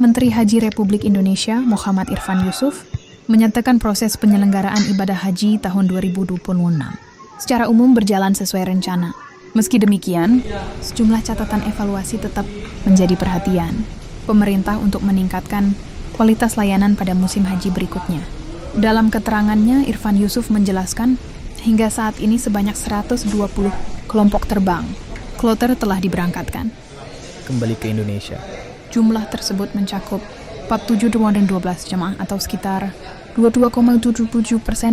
Menteri Haji Republik Indonesia Muhammad Irfan Yusuf menyatakan proses penyelenggaraan ibadah haji tahun 2026 secara umum berjalan sesuai rencana. Meski demikian, sejumlah catatan evaluasi tetap menjadi perhatian pemerintah untuk meningkatkan kualitas layanan pada musim haji berikutnya. Dalam keterangannya, Irfan Yusuf menjelaskan hingga saat ini sebanyak 120 kelompok terbang kloter telah diberangkatkan kembali ke Indonesia. Jumlah tersebut mencakup 47.212 jamaah atau sekitar 22,77%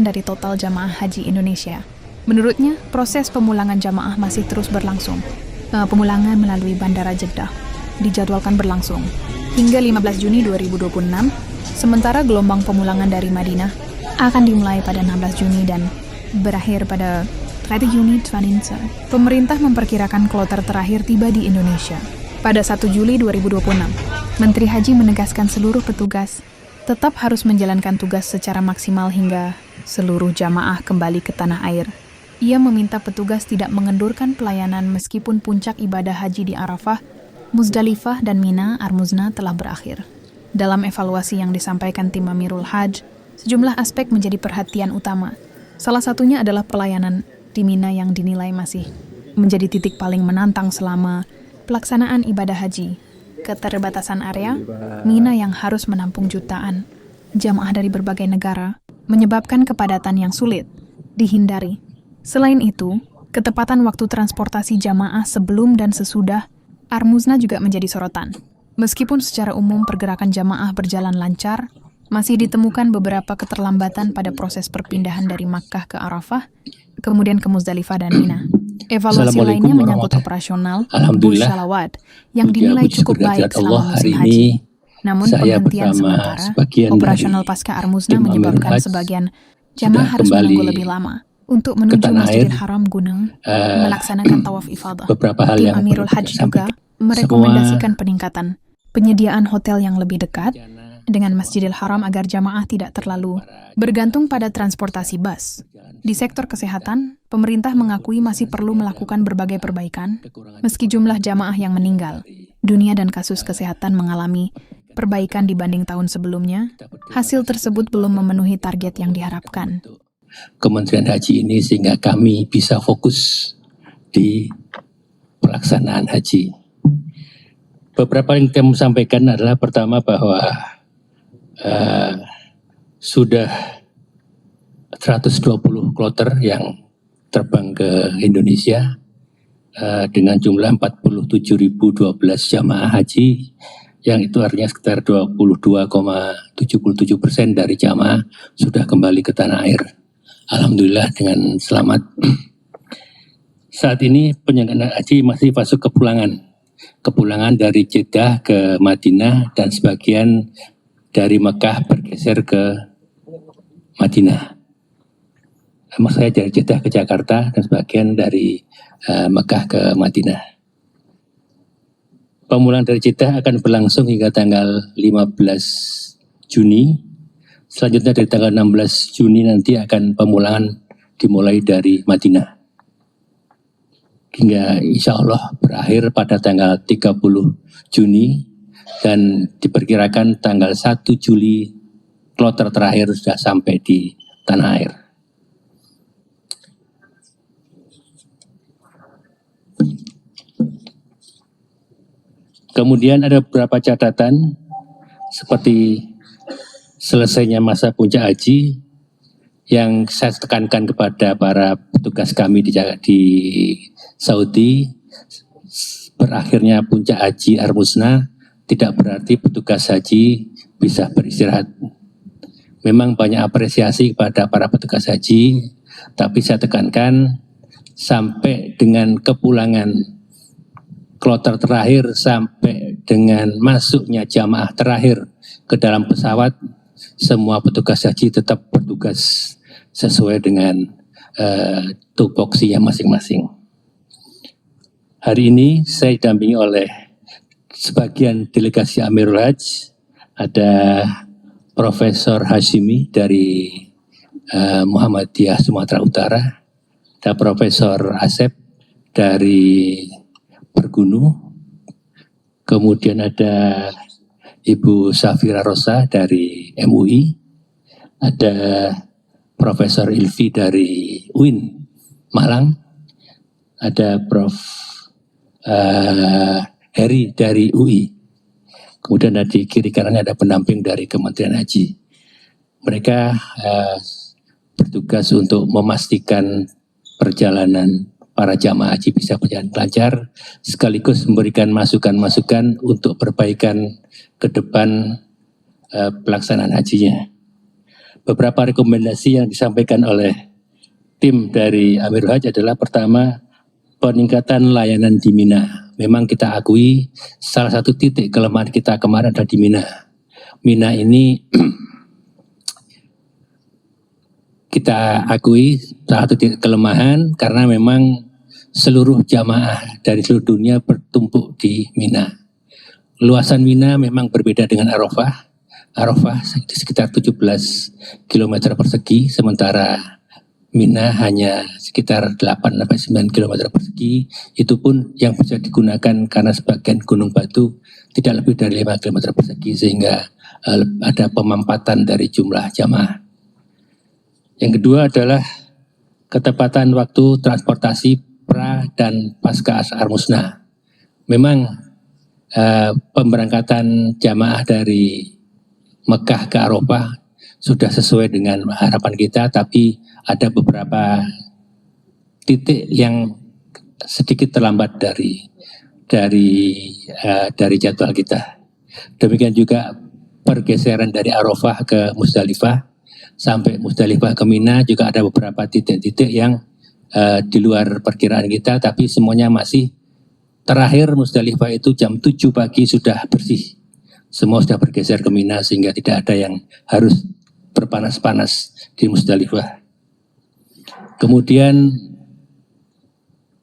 dari total jamaah haji Indonesia. Menurutnya, proses pemulangan jamaah masih terus berlangsung. Pemulangan melalui Bandara Jeddah dijadwalkan berlangsung hingga 15 Juni 2026, sementara gelombang pemulangan dari Madinah akan dimulai pada 16 Juni dan berakhir pada 30 Juni 2026. Pemerintah memperkirakan kloter terakhir tiba di Indonesia pada 1 Juli 2026, Menteri Haji menegaskan seluruh petugas tetap harus menjalankan tugas secara maksimal hingga seluruh jamaah kembali ke tanah air. Ia meminta petugas tidak mengendurkan pelayanan meskipun puncak ibadah haji di Arafah, Muzdalifah, dan Mina Armuzna telah berakhir. Dalam evaluasi yang disampaikan tim Amirul Hajj, sejumlah aspek menjadi perhatian utama. Salah satunya adalah pelayanan di Mina yang dinilai masih menjadi titik paling menantang selama pelaksanaan ibadah haji. Keterbatasan area Mina yang harus menampung jutaan jamaah dari berbagai negara menyebabkan kepadatan yang sulit dihindari. Selain itu, ketepatan waktu transportasi jamaah sebelum dan sesudah Armuzna juga menjadi sorotan. Meskipun secara umum pergerakan jamaah berjalan lancar, masih ditemukan beberapa keterlambatan pada proses perpindahan dari Makkah ke Arafah, kemudian ke Muzdalifah dan Mina. Evaluasi lainnya menyangkut operasional bus salawat yang dinilai cukup baik selama musim haji. Namun penghentian sementara operasional pasca Armuzna menyebabkan sebagian jamaah harus menunggu lebih lama untuk menuju Masjidil Haram guna melaksanakan tawaf ifadah. Tim Amirul Hajj juga merekomendasikan peningkatan penyediaan hotel yang lebih dekat dengan Masjidil Haram agar jamaah tidak terlalu bergantung pada transportasi bus. Di sektor kesehatan, pemerintah mengakui masih perlu melakukan berbagai perbaikan, meski jumlah jamaah yang meninggal dunia dan kasus kesehatan mengalami perbaikan dibanding tahun sebelumnya. Hasil tersebut belum memenuhi target yang diharapkan Kementerian Haji ini sehingga kami bisa fokus di pelaksanaan haji. Beberapa yang kami sampaikan adalah pertama bahwa sudah 120 kloter yang terbang ke Indonesia dengan jumlah 47.012 jamaah haji, yang itu artinya sekitar 22,77% dari jamaah sudah kembali ke tanah air. Alhamdulillah dengan selamat. Saat ini penyelenggaraan haji masih fase kepulangan dari Jeddah ke Madinah dan sebagian dari Mekah bergeser ke Madinah. Maksudnya dari Jeddah ke Jakarta dan sebagian dari Mekah ke Madinah. Pemulangan dari Jeddah akan berlangsung hingga tanggal 15 Juni. Selanjutnya dari tanggal 16 Juni nanti akan pemulangan dimulai dari Madinah. Hingga insya Allah berakhir pada tanggal 30 Juni dan diperkirakan tanggal 1 Juli kloter terakhir sudah sampai di tanah air. Kemudian ada beberapa catatan seperti selesainya masa puncak haji yang saya tekankan kepada para petugas kami di Saudi. Berakhirnya puncak haji Armuzna tidak berarti petugas haji bisa beristirahat. Memang banyak apresiasi kepada para petugas haji, tapi saya tekankan sampai dengan kepulangan kloter terakhir sampai dengan masuknya jamaah terakhir ke dalam pesawat, semua petugas haji tetap bertugas sesuai dengan tupoksinya masing-masing. Hari ini saya didampingi oleh sebagian delegasi Amirul Hajj, ada Profesor Hashimi dari Muhammadiyah Sumatera Utara, ada Profesor Asep dari Pergunu, kemudian ada Ibu Safira Rosa dari MUI, ada Profesor Ilvi dari UIN Malang, ada Prof. Heri dari UI. Kemudian di kiri kanannya ada pendamping dari Kementerian Haji. Mereka bertugas untuk memastikan perjalanan para jamaah haji bisa berjalan lancar, sekaligus memberikan masukan-masukan untuk perbaikan ke depan pelaksanaan hajinya. Beberapa rekomendasi yang disampaikan oleh tim dari Amirul Hajj adalah pertama, peningkatan layanan di Mina. Memang kita akui salah satu titik kelemahan kita kemarin adalah di Mina. Mina ini kita akui salah satu titik kelemahan karena memang seluruh jamaah dari seluruh dunia bertumpuk di Mina. Luasan Mina memang berbeda dengan Arafah. Arafah di sekitar 17 km persegi, sementara Mina hanya sekitar 8-9 km persegi. Itu pun yang bisa digunakan karena sebagian gunung batu tidak lebih dari 5 km persegi, sehingga ada pemampatan dari jumlah jamaah. Yang kedua adalah ketepatan waktu transportasi pra dan pasca Asar Musnah. Memang pemberangkatan jamaah dari Mekah ke Arafah sudah sesuai dengan harapan kita, tapi ada beberapa titik yang sedikit terlambat dari jadwal kita. Demikian juga pergeseran dari Arafah ke Musdalifah sampai Musdalifah ke Mina juga ada beberapa titik-titik yang di luar perkiraan kita, tapi semuanya masih terakhir Musdalifah itu jam 7 pagi sudah bersih. Semua sudah bergeser ke Mina sehingga tidak ada yang harus berpanas-panas di Musdalifah. Kemudian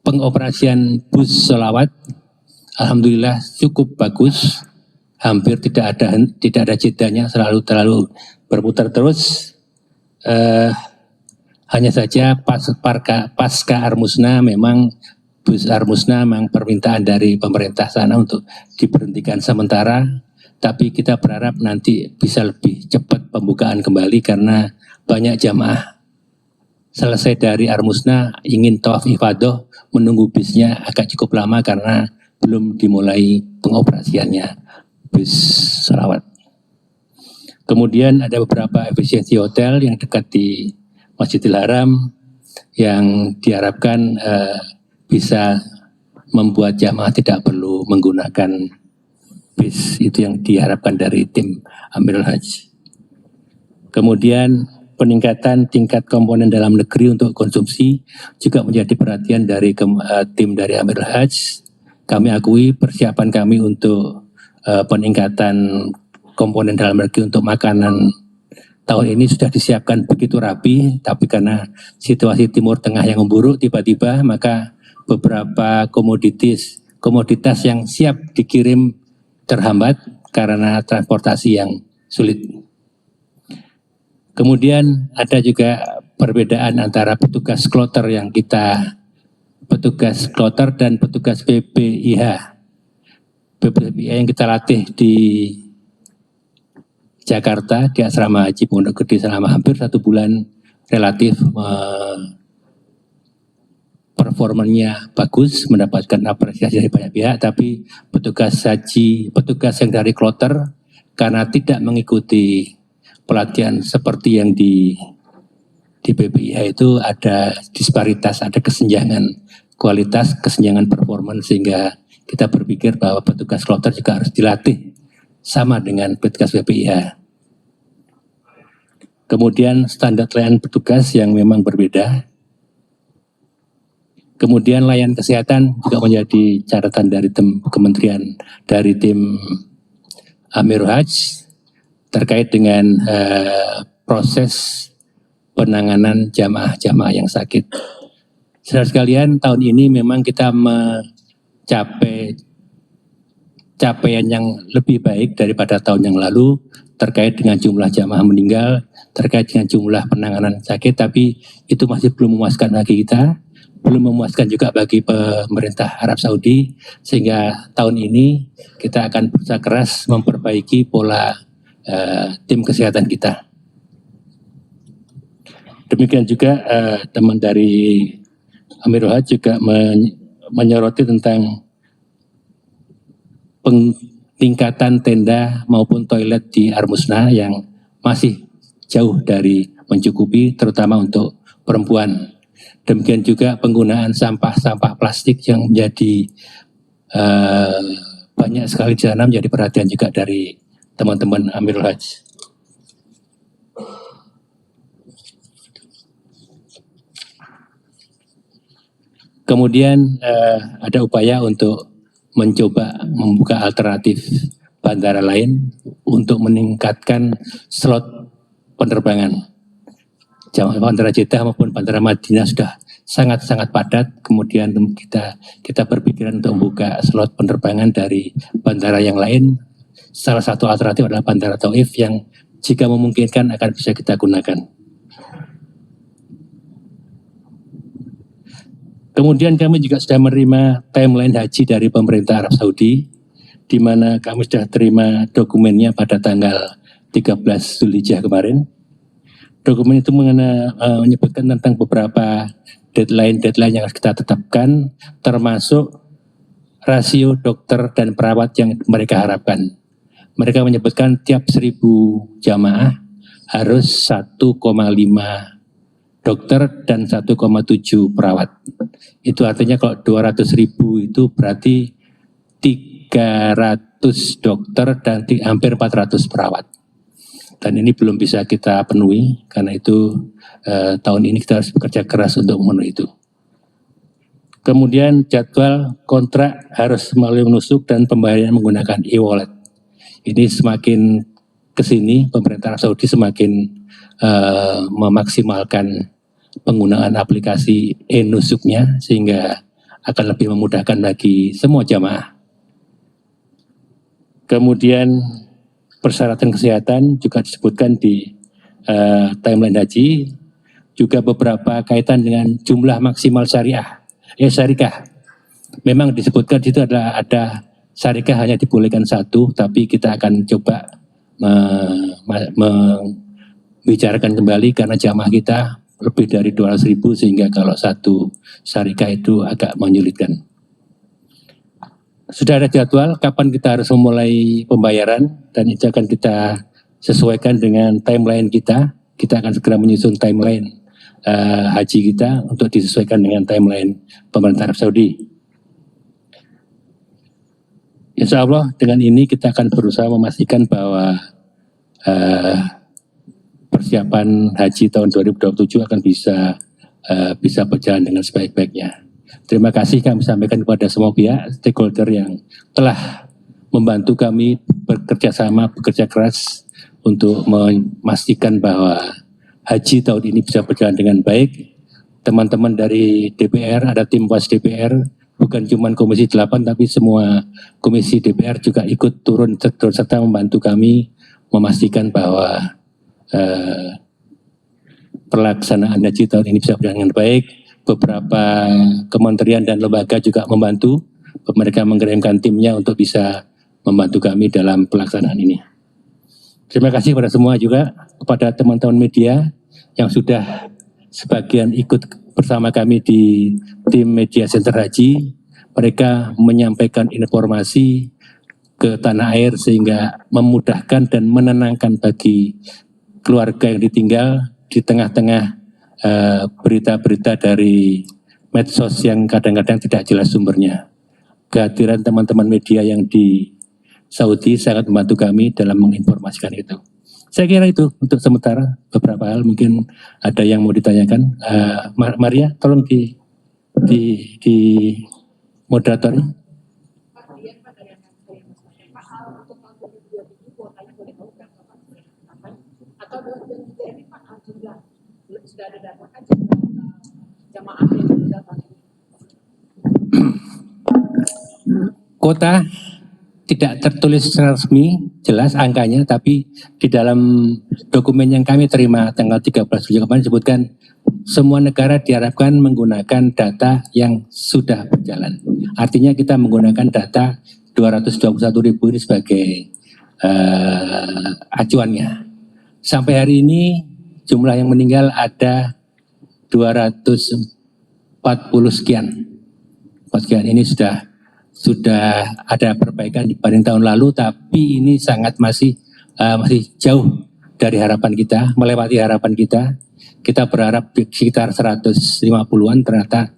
pengoperasian bus sholawat, alhamdulillah cukup bagus, hampir tidak ada jedanya, terlalu berputar terus. Hanya saja pasca Armusna memang bus Armusna memang permintaan dari pemerintah sana untuk diberhentikan sementara. Tapi kita berharap nanti bisa lebih cepat pembukaan kembali karena banyak jamaah selesai dari Armusna ingin tawaf ifadah, menunggu bisnya agak cukup lama karena belum dimulai pengoperasiannya bus sholawat. Kemudian ada beberapa efisiensi hotel yang dekat di Masjidil Haram yang diharapkan bisa membuat jamaah tidak perlu menggunakan bis. Itu yang diharapkan dari tim Amirul Hajj. Kemudian peningkatan tingkat komponen dalam negeri untuk konsumsi juga menjadi perhatian dari tim dari Amirul Hajj. Kami akui persiapan kami untuk peningkatan komponen dalam negeri untuk makanan tahun ini sudah disiapkan begitu rapi, tapi karena situasi Timur Tengah yang memburuk tiba-tiba, maka beberapa komoditas yang siap dikirim terhambat karena transportasi yang sulit. Kemudian ada juga perbedaan antara petugas kloter dan petugas PPIH. PPIH yang kita latih di Jakarta, di Asrama Haji Pondok Gede selama hampir 1 bulan, relatif performanya bagus, mendapatkan apresiasi dari banyak pihak, tapi petugas yang dari kloter karena tidak mengikuti pelatihan seperti yang di BPIH itu ada disparitas, ada kesenjangan kualitas, kesenjangan performa, sehingga kita berpikir bahwa petugas kloter juga harus dilatih sama dengan petugas BPIH. Kemudian standar layanan petugas yang memang berbeda. Kemudian layanan kesehatan juga menjadi catatan dari tim kementerian, dari tim Amirul Hajj terkait dengan proses penanganan jamaah-jamaah yang sakit. Saudara sekalian, tahun ini memang kita mencapai capaian yang lebih baik daripada tahun yang lalu terkait dengan jumlah jamaah meninggal, terkait dengan jumlah penanganan sakit, tapi itu masih belum memuaskan bagi kita. belum memuaskan juga bagi pemerintah Arab Saudi, sehingga tahun ini kita akan berusaha keras memperbaiki pola tim kesehatan kita. Demikian juga teman dari Amirul Hajj juga menyoroti tentang peningkatan tenda maupun toilet di Armusna yang masih jauh dari mencukupi, terutama untuk perempuan. Demikian juga penggunaan sampah-sampah plastik yang menjadi banyak sekali di sana, menjadi perhatian juga dari teman-teman Amirul Hajj. Kemudian ada upaya untuk mencoba membuka alternatif bandara lain untuk meningkatkan slot penerbangan. Bandara Jeddah maupun Bandara Madinah sudah sangat-sangat padat. Kemudian kita berpikiran untuk membuka slot penerbangan dari bandara yang lain. Salah satu alternatif adalah Bandara Taif yang jika memungkinkan akan bisa kita gunakan. Kemudian kami juga sudah menerima timeline haji dari pemerintah Arab Saudi, di mana kami sudah terima dokumennya pada tanggal 13 Zulhijjah kemarin. Dokumen itu menyebutkan tentang beberapa deadline yang harus kita tetapkan, termasuk rasio dokter dan perawat yang mereka harapkan. Mereka menyebutkan tiap 1.000 jamaah harus 1,5 dokter dan 1,7 perawat. Itu artinya kalau 200.000 itu berarti 300 dokter dan hampir 400 perawat. Dan ini belum bisa kita penuhi, karena itu tahun ini kita harus bekerja keras untuk memenuhi itu. Kemudian jadwal kontrak harus melalui menusuk dan pembayaran menggunakan e-wallet. Ini semakin kesini pemerintah Arab Saudi semakin memaksimalkan penggunaan aplikasi e-nusuknya, sehingga akan lebih memudahkan bagi semua jamaah. Kemudian persyaratan kesehatan juga disebutkan di timeline haji, juga beberapa kaitan dengan jumlah maksimal syarikah. Memang disebutkan di situ ada syarikah hanya dibolehkan 1, tapi kita akan coba membicarakan kembali karena jamaah kita lebih dari 200.000, sehingga kalau 1 syarikah itu agak menyulitkan. Sudah ada jadwal kapan kita harus memulai pembayaran, dan itu akan kita sesuaikan dengan timeline kita. Kita akan segera menyusun timeline haji kita untuk disesuaikan dengan timeline pemerintah Arab Saudi. Insya Allah dengan ini kita akan berusaha memastikan bahwa persiapan haji tahun 2027 akan bisa berjalan dengan sebaik-baiknya. Terima kasih kami sampaikan kepada semua pihak stakeholder yang telah membantu kami bekerja keras untuk memastikan bahwa haji tahun ini bisa berjalan dengan baik. Teman-teman dari DPR, ada tim PAS DPR, bukan cuma Komisi 8 tapi semua komisi DPR juga ikut turun serta membantu kami memastikan bahwa pelaksanaan haji tahun ini bisa berjalan dengan baik. Beberapa kementerian dan lembaga juga membantu, mereka mengirimkan timnya untuk bisa membantu kami dalam pelaksanaan ini. Terima kasih kepada semua juga, kepada teman-teman media yang sudah sebagian ikut bersama kami di tim Media Center Haji. Mereka menyampaikan informasi ke tanah air sehingga memudahkan dan menenangkan bagi keluarga yang ditinggal di tengah-tengah berita-berita dari medsos yang kadang-kadang tidak jelas sumbernya. Kehadiran teman-teman media yang di Saudi sangat membantu kami dalam menginformasikan itu. Saya kira itu untuk sementara. Beberapa hal mungkin ada yang mau ditanyakan. Maria, tolong di moderatornya. Kota tidak tertulis secara resmi, jelas angkanya, tapi di dalam dokumen yang kami terima tanggal 13 Juli kemarin disebutkan semua negara diharapkan menggunakan data yang sudah berjalan. Artinya kita menggunakan data 221.000 ini sebagai acuannya. Sampai hari ini jumlah yang meninggal ada 240 sekian. Ini sudah ada perbaikan dibanding tahun lalu, tapi ini sangat masih jauh dari harapan kita, melewati harapan kita. Kita berharap sekitar 150-an, ternyata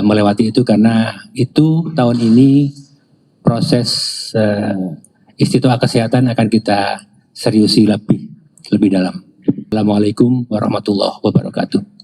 melewati itu, karena itu tahun ini proses istiqtoah kesehatan akan kita seriusi lebih dalam. Assalamualaikum warahmatullahi wabarakatuh.